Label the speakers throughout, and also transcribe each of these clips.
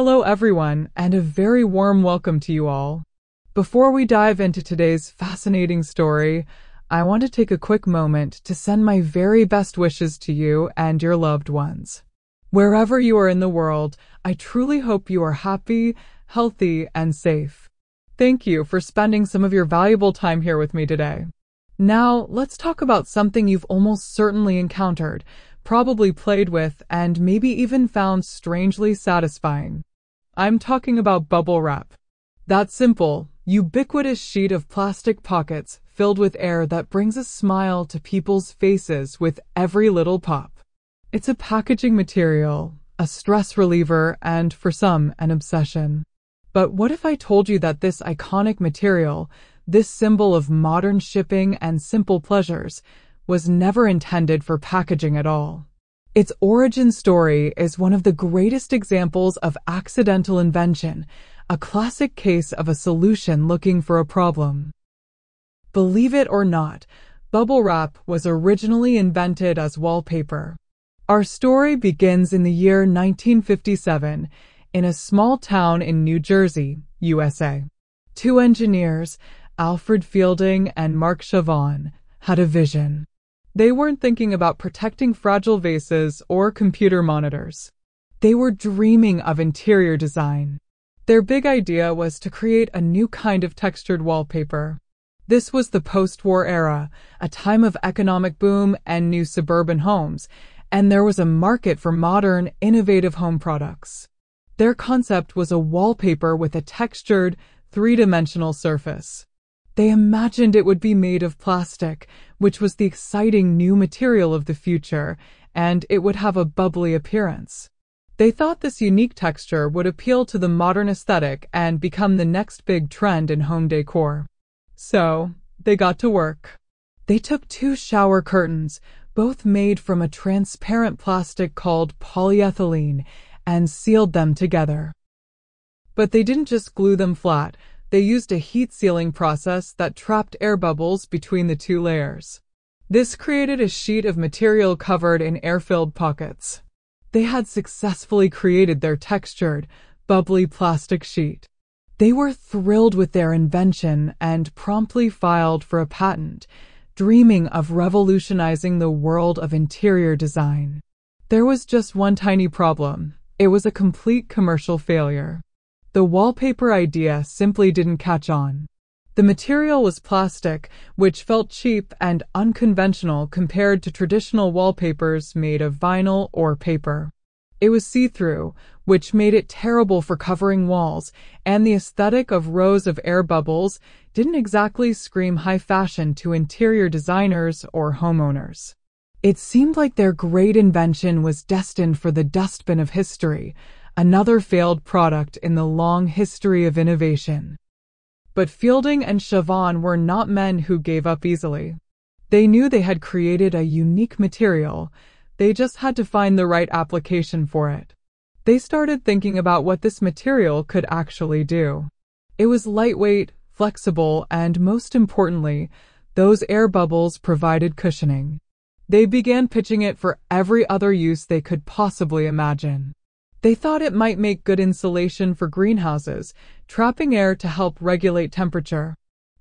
Speaker 1: Hello everyone, and a very warm welcome to you all. Before we dive into today's fascinating story, I want to take a quick moment to send my very best wishes to you and your loved ones. Wherever you are in the world, I truly hope you are happy, healthy, and safe. Thank you for spending some of your valuable time here with me today. Now, let's talk about something you've almost certainly encountered, probably played with, and maybe even found strangely satisfying. I'm talking about bubble wrap. That simple, ubiquitous sheet of plastic pockets filled with air that brings a smile to people's faces with every little pop. It's a packaging material, a stress reliever, and for some, an obsession. But what if I told you that this iconic material, this symbol of modern shipping and simple pleasures, was never intended for packaging at all? Its origin story is one of the greatest examples of accidental invention, a classic case of a solution looking for a problem. Believe it or not, bubble wrap was originally invented as wallpaper. Our story begins in the year 1957 in a small town in New Jersey, USA. Two engineers, Alfred and Marc Chavannes, had a vision. They weren't thinking about protecting fragile vases or computer monitors. They were dreaming of interior design. Their big idea was to create a new kind of textured wallpaper. This was the post-war era, a time of economic boom and new suburban homes, and there was a market for modern, innovative home products. Their concept was a wallpaper with a textured, three-dimensional surface. They imagined it would be made of plastic, which was the exciting new material of the future, and it would have a bubbly appearance. They thought this unique texture would appeal to the modern aesthetic and become the next big trend in home decor. So, they got to work. They took two shower curtains, both made from a transparent plastic called polyethylene, and sealed them together. But they didn't just glue them flat. They used a heat sealing process that trapped air bubbles between the two layers. This created a sheet of material covered in air-filled pockets. They had successfully created their textured, bubbly plastic sheet. They were thrilled with their invention and promptly filed for a patent, dreaming of revolutionizing the world of interior design. There was just one tiny problem. It was a complete commercial failure. The wallpaper idea simply didn't catch on. The material was plastic, which felt cheap and unconventional compared to traditional wallpapers made of vinyl or paper. It was see-through, which made it terrible for covering walls, and the aesthetic of rows of air bubbles didn't exactly scream high fashion to interior designers or homeowners. It seemed like their great invention was destined for the dustbin of history, another failed product in the long history of innovation. But Fielding and Chavannes were not men who gave up easily. They knew they had created a unique material. They just had to find the right application for it. They started thinking about what this material could actually do. It was lightweight, flexible, and most importantly, those air bubbles provided cushioning. They began pitching it for every other use they could possibly imagine. They thought it might make good insulation for greenhouses, trapping air to help regulate temperature.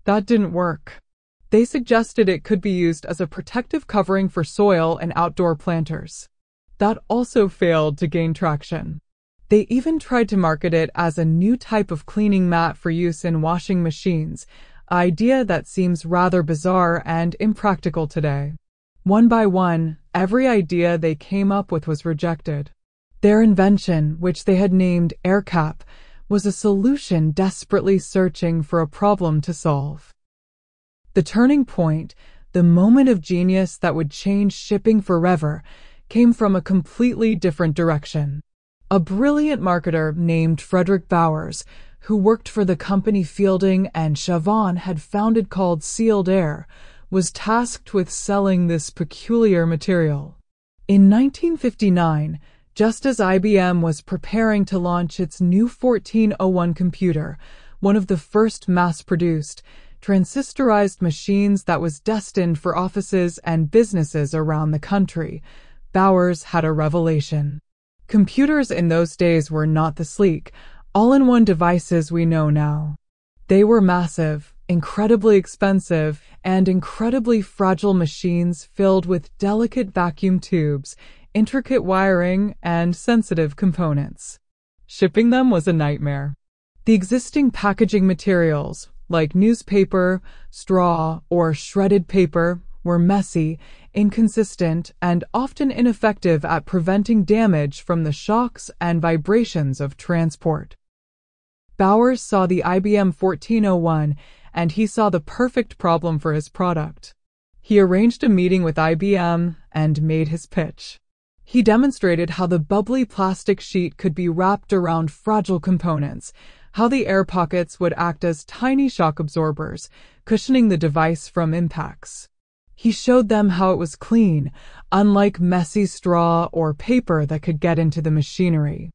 Speaker 1: That didn't work. They suggested it could be used as a protective covering for soil and outdoor planters. That also failed to gain traction. They even tried to market it as a new type of cleaning mat for use in washing machines, an idea that seems rather bizarre and impractical today. One by one, every idea they came up with was rejected. Their invention, which they had named AirCap, was a solution desperately searching for a problem to solve. The turning point, the moment of genius that would change shipping forever, came from a completely different direction. A brilliant marketer named Frederick Bowers, who worked for the company Fielding and Chavannes had founded called Sealed Air, was tasked with selling this peculiar material. In 1959, just as IBM was preparing to launch its new 1401 computer, one of the first mass-produced, transistorized machines that was destined for offices and businesses around the country, Bowers had a revelation. Computers in those days were not the sleek, all-in-one devices we know now. They were massive, incredibly expensive, and incredibly fragile machines filled with delicate vacuum tubes, intricate wiring, and sensitive components. Shipping them was a nightmare. The existing packaging materials, like newspaper, straw, or shredded paper, were messy, inconsistent, and often ineffective at preventing damage from the shocks and vibrations of transport. Bowers saw the IBM 1401, and he saw the perfect problem for his product. He arranged a meeting with IBM and made his pitch. He demonstrated how the bubbly plastic sheet could be wrapped around fragile components, how the air pockets would act as tiny shock absorbers, cushioning the device from impacts. He showed them how it was clean, unlike messy straw or paper that could get into the machinery.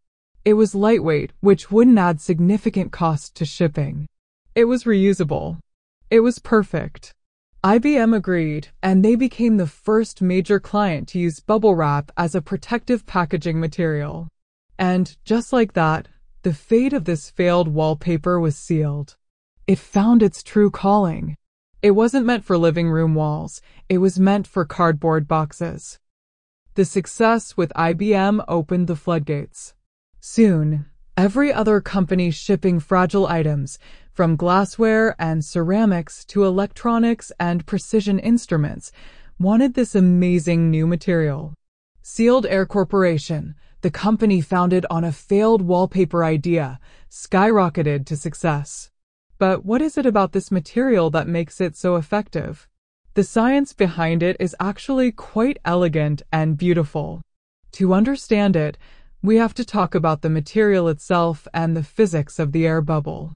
Speaker 1: It was lightweight, which wouldn't add significant cost to shipping. It was reusable. It was perfect. IBM agreed, and they became the first major client to use bubble wrap as a protective packaging material. And, just like that, the fate of this failed wallpaper was sealed. It found its true calling. It wasn't meant for living room walls. It was meant for cardboard boxes. The success with IBM opened the floodgates. Soon, every other company shipping fragile items, from glassware and ceramics to electronics and precision instruments, wanted this amazing new material. Sealed Air Corporation, the company founded on a failed wallpaper idea, skyrocketed to success. But what is it about this material that makes it so effective? The science behind it is actually quite elegant and beautiful. To understand it, we have to talk about the material itself and the physics of the air bubble.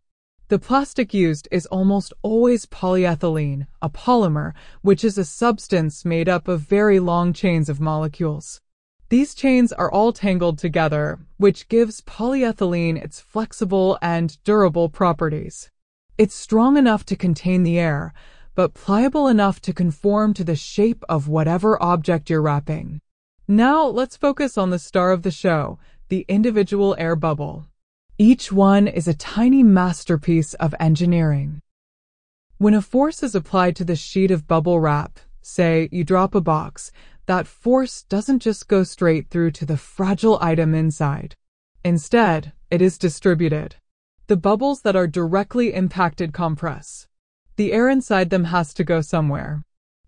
Speaker 1: The plastic used is almost always polyethylene, a polymer, which is a substance made up of very long chains of molecules. These chains are all tangled together, which gives polyethylene its flexible and durable properties. It's strong enough to contain the air, but pliable enough to conform to the shape of whatever object you're wrapping. Now let's focus on the star of the show, the individual air bubble. Each one is a tiny masterpiece of engineering. When a force is applied to the sheet of bubble wrap, say you drop a box, that force doesn't just go straight through to the fragile item inside. Instead, it is distributed. The bubbles that are directly impacted compress. The air inside them has to go somewhere.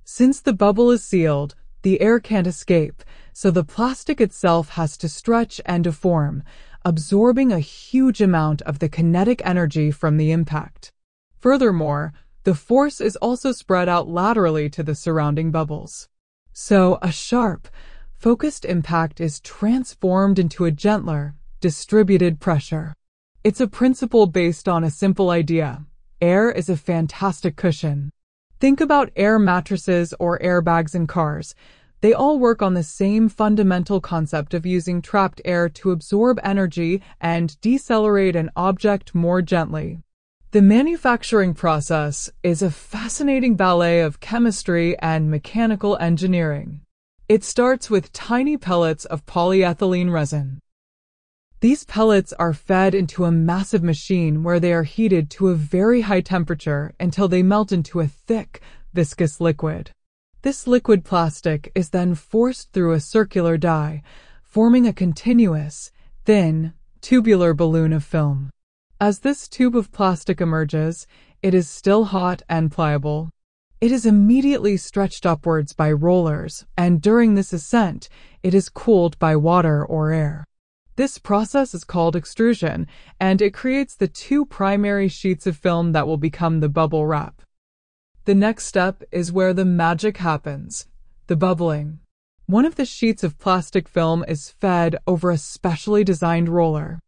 Speaker 1: Since the bubble is sealed, the air can't escape, so the plastic itself has to stretch and deform, absorbing a huge amount of the kinetic energy from the impact. Furthermore, the force is also spread out laterally to the surrounding bubbles. So a sharp, focused impact is transformed into a gentler, distributed pressure. It's a principle based on a simple idea. Air is a fantastic cushion. Think about air mattresses or airbags in cars. They all work on the same fundamental concept of using trapped air to absorb energy and decelerate an object more gently. The manufacturing process is a fascinating ballet of chemistry and mechanical engineering. It starts with tiny pellets of polyethylene resin. These pellets are fed into a massive machine where they are heated to a very high temperature until they melt into a thick, viscous liquid. This liquid plastic is then forced through a circular die, forming a continuous, thin, tubular balloon of film. As this tube of plastic emerges, it is still hot and pliable. It is immediately stretched upwards by rollers, and during this ascent, it is cooled by water or air. This process is called extrusion, and it creates the two primary sheets of film that will become the bubble wrap. The next step is where the magic happens, the bubbling. One of the sheets of plastic film is fed over a specially designed roller.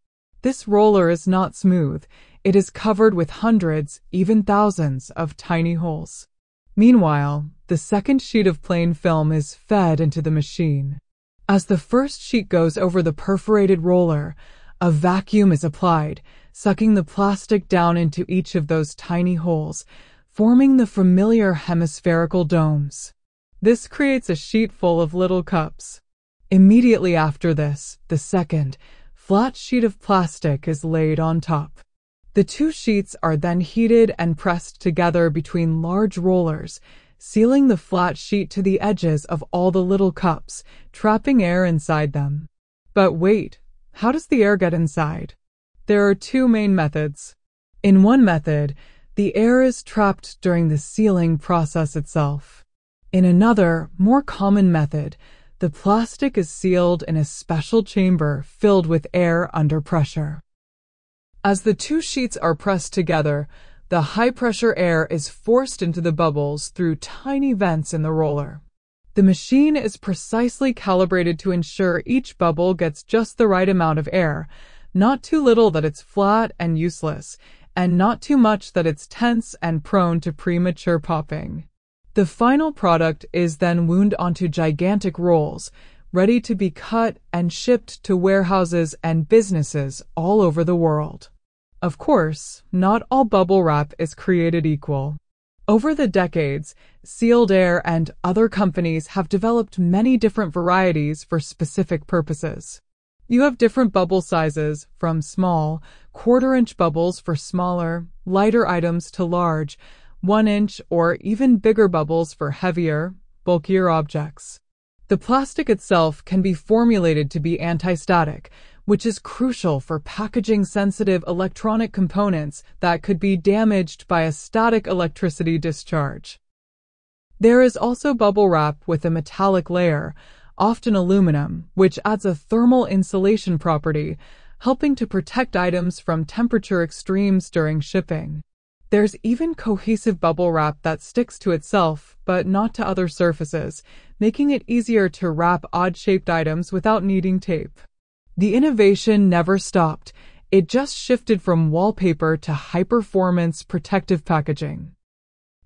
Speaker 1: This roller is not smooth. It is covered with hundreds, even thousands, of tiny holes. Meanwhile, the second sheet of plain film is fed into the machine. As the first sheet goes over the perforated roller, a vacuum is applied, sucking the plastic down into each of those tiny holes, forming the familiar hemispherical domes. This creates a sheet full of little cups. Immediately after this, the second, flat sheet of plastic is laid on top. The two sheets are then heated and pressed together between large rollers, sealing the flat sheet to the edges of all the little cups, trapping air inside them. But wait, how does the air get inside? There are two main methods. In one method, the air is trapped during the sealing process itself. In another, more common method, the plastic is sealed in a special chamber filled with air under pressure. As the two sheets are pressed together, the high-pressure air is forced into the bubbles through tiny vents in the roller. The machine is precisely calibrated to ensure each bubble gets just the right amount of air, not too little that it's flat and useless, and not too much that it's tense and prone to premature popping. The final product is then wound onto gigantic rolls, ready to be cut and shipped to warehouses and businesses all over the world. Of course, not all bubble wrap is created equal. Over the decades, Sealed Air and other companies have developed many different varieties for specific purposes. You have different bubble sizes, from small, quarter-inch bubbles for smaller, lighter items to large, 1-inch or even bigger bubbles for heavier, bulkier objects. The plastic itself can be formulated to be anti-static, which is crucial for packaging sensitive electronic components that could be damaged by a static electricity discharge. There is also bubble wrap with a metallic layer, often aluminum, which adds a thermal insulation property, helping to protect items from temperature extremes during shipping. There's even cohesive bubble wrap that sticks to itself, but not to other surfaces, making it easier to wrap odd-shaped items without needing tape. The innovation never stopped. It just shifted from wallpaper to high-performance protective packaging.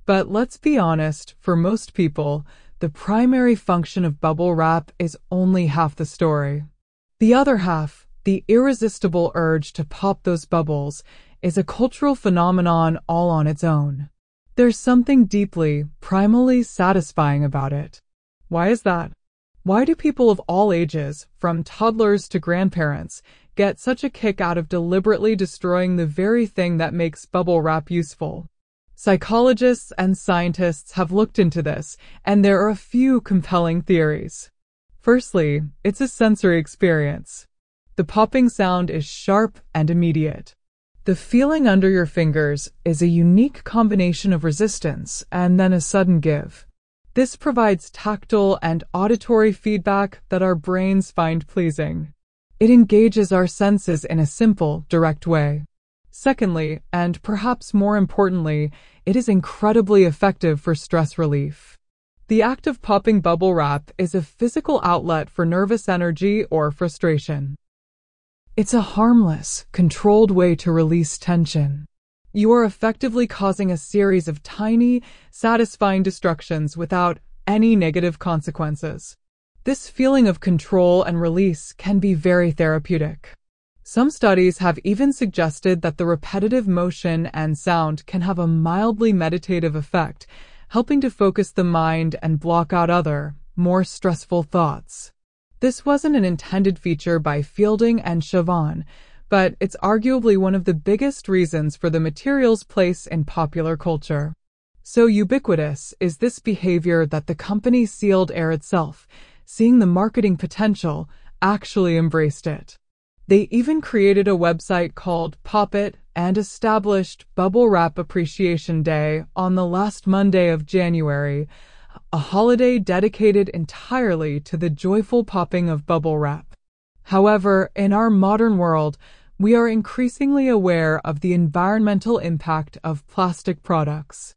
Speaker 1: But let's be honest, for most people, the primary function of bubble wrap is only half the story. The other half, the irresistible urge to pop those bubbles, is a cultural phenomenon all on its own. There's something deeply, primally satisfying about it. Why is that? Why do people of all ages, from toddlers to grandparents, get such a kick out of deliberately destroying the very thing that makes bubble wrap useful? Psychologists and scientists have looked into this, and there are a few compelling theories. Firstly, it's a sensory experience. The popping sound is sharp and immediate. The feeling under your fingers is a unique combination of resistance and then a sudden give. This provides tactile and auditory feedback that our brains find pleasing. It engages our senses in a simple, direct way. Secondly, and perhaps more importantly, it is incredibly effective for stress relief. The act of popping bubble wrap is a physical outlet for nervous energy or frustration. It's a harmless, controlled way to release tension. You are effectively causing a series of tiny, satisfying destructions without any negative consequences. This feeling of control and release can be very therapeutic. Some studies have even suggested that the repetitive motion and sound can have a mildly meditative effect, helping to focus the mind and block out other, more stressful thoughts. This wasn't an intended feature by Fielding and Chavannes, but it's arguably one of the biggest reasons for the material's place in popular culture. So ubiquitous is this behavior that the company Sealed Air itself, seeing the marketing potential, actually embraced it. They even created a website called Pop It and established Bubble Wrap Appreciation Day on the last Monday of January, a holiday dedicated entirely to the joyful popping of bubble wrap. However, in our modern world, we are increasingly aware of the environmental impact of plastic products.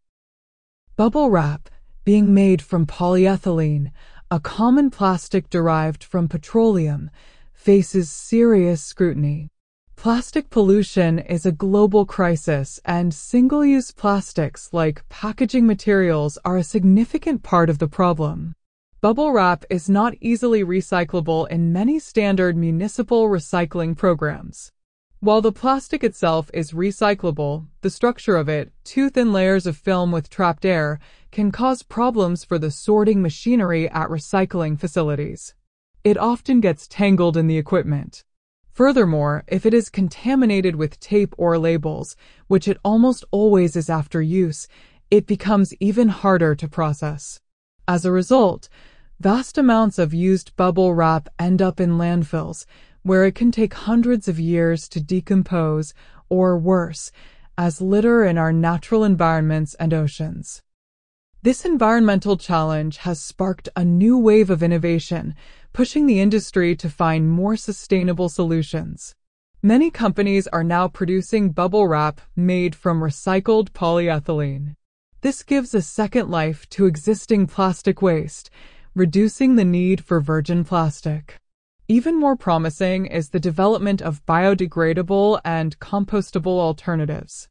Speaker 1: Bubble wrap, being made from polyethylene, a common plastic derived from petroleum, faces serious scrutiny. Plastic pollution is a global crisis, and single-use plastics like packaging materials are a significant part of the problem. Bubble wrap is not easily recyclable in many standard municipal recycling programs. While the plastic itself is recyclable, the structure of it, two thin layers of film with trapped air, can cause problems for the sorting machinery at recycling facilities. it often gets tangled in the equipment. Furthermore, if it is contaminated with tape or labels, which it almost always is after use, it becomes even harder to process. As a result, vast amounts of used bubble wrap end up in landfills, where it can take hundreds of years to decompose, or worse, as litter in our natural environments and oceans. This environmental challenge has sparked a new wave of innovation, pushing the industry to find more sustainable solutions. Many companies are now producing bubble wrap made from recycled polyethylene. This gives a second life to existing plastic waste, reducing the need for virgin plastic. Even more promising is the development of biodegradable and compostable alternatives.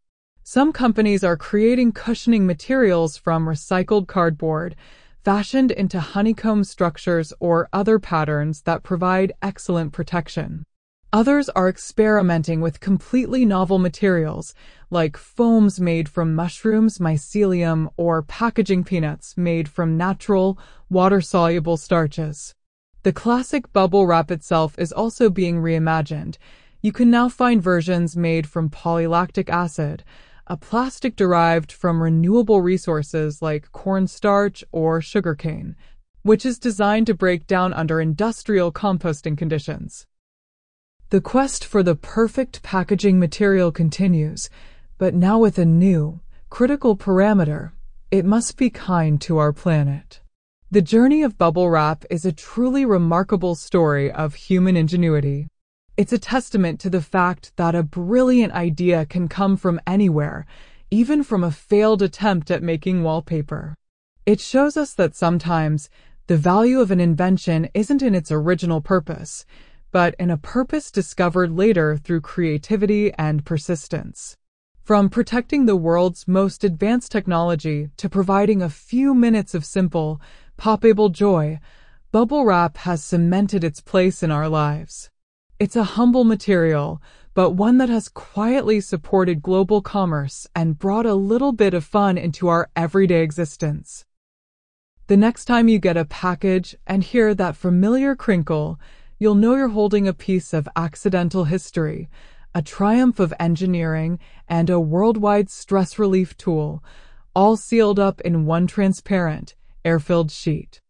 Speaker 1: Some companies are creating cushioning materials from recycled cardboard, fashioned into honeycomb structures or other patterns that provide excellent protection. Others are experimenting with completely novel materials, like foams made from mushrooms, mycelium, or packaging peanuts made from natural, water-soluble starches. The classic bubble wrap itself is also being reimagined. You can now find versions made from polylactic acid, a plastic derived from renewable resources like cornstarch or sugarcane, which is designed to break down under industrial composting conditions. The quest for the perfect packaging material continues, but now with a new, critical parameter: it must be kind to our planet. The journey of bubble wrap is a truly remarkable story of human ingenuity. It's a testament to the fact that a brilliant idea can come from anywhere, even from a failed attempt at making wallpaper. It shows us that sometimes the value of an invention isn't in its original purpose, but in a purpose discovered later through creativity and persistence. From protecting the world's most advanced technology to providing a few minutes of simple, poppable joy, bubble wrap has cemented its place in our lives. It's a humble material, but one that has quietly supported global commerce and brought a little bit of fun into our everyday existence. The next time you get a package and hear that familiar crinkle, you'll know you're holding a piece of accidental history, a triumph of engineering, and a worldwide stress relief tool, all sealed up in one transparent, air-filled sheet.